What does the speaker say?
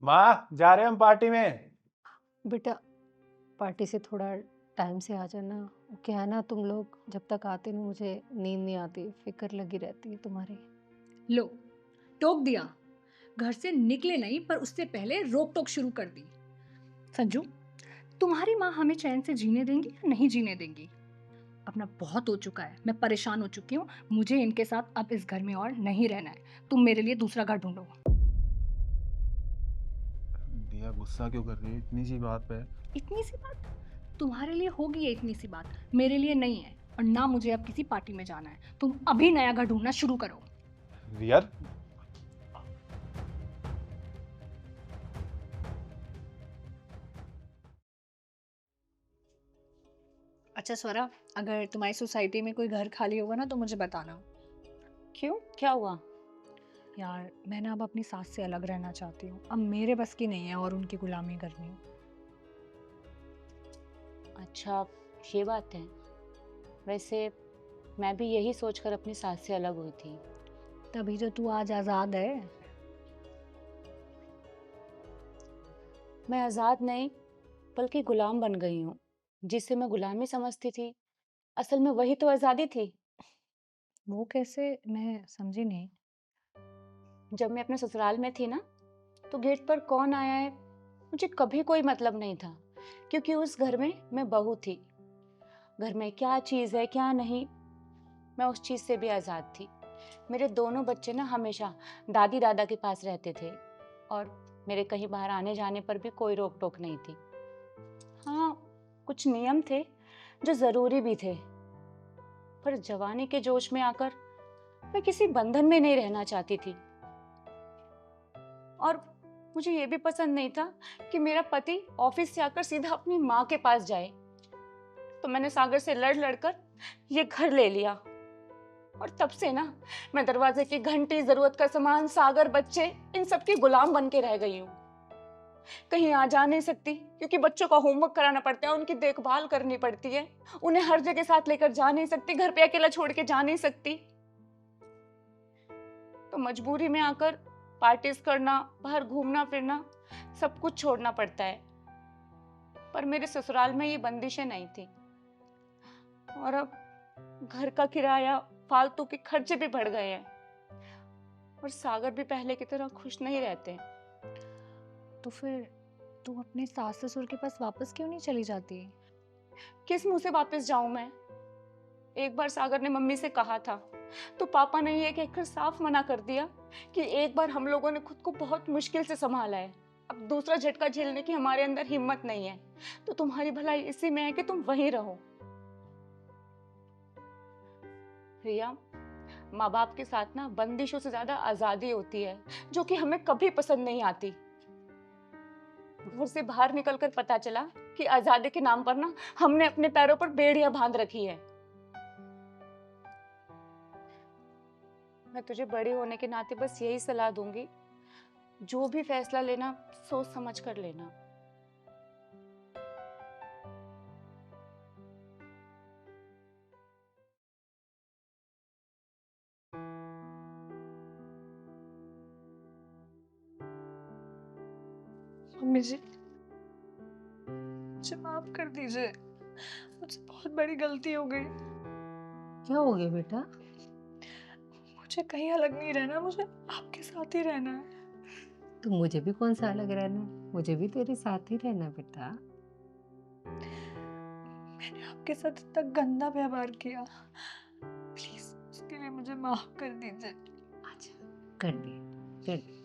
माँ जा रहे हैं हम पार्टी में। बेटा, पार्टी से थोड़ा टाइम से आ जाना। वो क्या है ना, तुम लोग जब तक आते ना मुझे नींद नहीं आती, फिक्र लगी रहती है तुम्हारी। लो, टोक दिया। घर से निकले नहीं पर उससे पहले रोक टोक शुरू कर दी। संजू, तुम्हारी माँ हमें चैन से जीने देंगी या नहीं जीने देंगी? अपना बहुत हो चुका है, मैं परेशान हो चुकी हूँ। मुझे इनके साथ अब इस घर में और नहीं रहना है। तुम मेरे लिए दूसरा घर ढूंढो। दिया गुस्सा क्यों कर रही है इतनी सी बात पे? इतनी सी बात तुम्हारे लिए होगी है, इतनी सी बात मेरे लिए नहीं है। और ना मुझे अब किसी पार्टी में जाना है। तुम अभी नया घर ढूंढना शुरू करो। रिया, अच्छा स्वरा, अगर तुम्हारी सोसाइटी में कोई घर खाली होगा ना तो मुझे बताना। क्यों, क्या हुआ? यार मैं ना अब अपनी सास से अलग रहना चाहती हूँ। अब मेरे बस की नहीं है और उनकी गुलामी करनी। अच्छा, ये बात है। वैसे मैं भी यही सोचकर अपनी सास से अलग हुई थी। तभी तो तू आज आजाद है। मैं आज़ाद नहीं, बल्कि गुलाम बन गई हूँ। जिसे मैं गुलामी समझती थी, असल में वही तो आज़ादी थी। वो कैसे, मैं समझी नहीं। जब मैं अपने ससुराल में थी ना, तो गेट पर कौन आया है मुझे कभी कोई मतलब नहीं था, क्योंकि उस घर में मैं बहू थी। घर में क्या चीज़ है क्या नहीं, मैं उस चीज़ से भी आज़ाद थी। मेरे दोनों बच्चे ना हमेशा दादी दादा के पास रहते थे, और मेरे कहीं बाहर आने जाने पर भी कोई रोक टोक नहीं थी। हाँ, कुछ नियम थे जो ज़रूरी भी थे, पर जवानी के जोश में आकर मैं किसी बंधन में नहीं रहना चाहती थी। और मुझे ये भी पसंद नहीं था कि मेरा पति ऑफिस से आकर सीधा अपनी माँ के पास जाए। तो मैंने सागर से लड़ लड़कर ये घर ले लिया, और तब से ना मैं दरवाजे की घंटी, जरूरत का सामान, सागर, बच्चे, इन सब की गुलाम बन के रह गई हूँ। कहीं आ जा नहीं सकती क्योंकि बच्चों का होमवर्क कराना पड़ता है, उनकी देखभाल करनी पड़ती है। उन्हें हर जगह साथ लेकर जा नहीं सकती, घर पे अकेला छोड़ के जा नहीं सकती। तो मजबूरी में आकर पार्टीज करना, बाहर घूमना फिरना, सब कुछ छोड़ना पड़ता है। पर मेरे ससुराल में ये बंदिशें नहीं थी, और अब घर का किराया, फालतू के खर्चे भी बढ़ गए हैं, और सागर भी पहले की तरह खुश नहीं रहते। तो फिर तुम अपने सास ससुर के पास वापस क्यों नहीं चली जाती? किस मुंह से वापस जाऊं मैं? एक बार सागर ने मम्मी से कहा था, तो पापा ने ये कहकर साफ मना कर दिया कि एक बार हम लोगों ने खुद को बहुत मुश्किल से संभाला है, अब दूसरा झटका झेलने की हमारे अंदर हिम्मत नहीं है। तो तुम्हारी भलाई इसी में है कि तुम वहीं रहो। रिया, माँ बाप के साथ ना बंदिशों से ज्यादा आजादी होती है, जो कि हमें कभी पसंद नहीं आती। घर से बाहर निकलकर पता चला कि आजादी के नाम पर ना हमने अपने पैरों पर बेड़ियां बांध रखी है। मैं तुझे बड़ी होने के नाते बस यही सलाह दूंगी, जो भी फैसला लेना सोच समझ कर लेना। मम्मी जी, मुझे माफ कर दीजिए। मुझसे बहुत बड़ी गलती हो गई। क्या हो गया बेटा? मुझे कहीं अलग नहीं रहना, मुझे आपके साथ ही रहना है। तो मुझे भी कौन सा अलग रहना है, मुझे भी तेरे साथ ही रहना बेटा। मैंने आपके साथ इतना गंदा व्यवहार किया, प्लीज उसके लिए मुझे माफ कर दीजिए। अच्छा, कर दिया, कर दिया।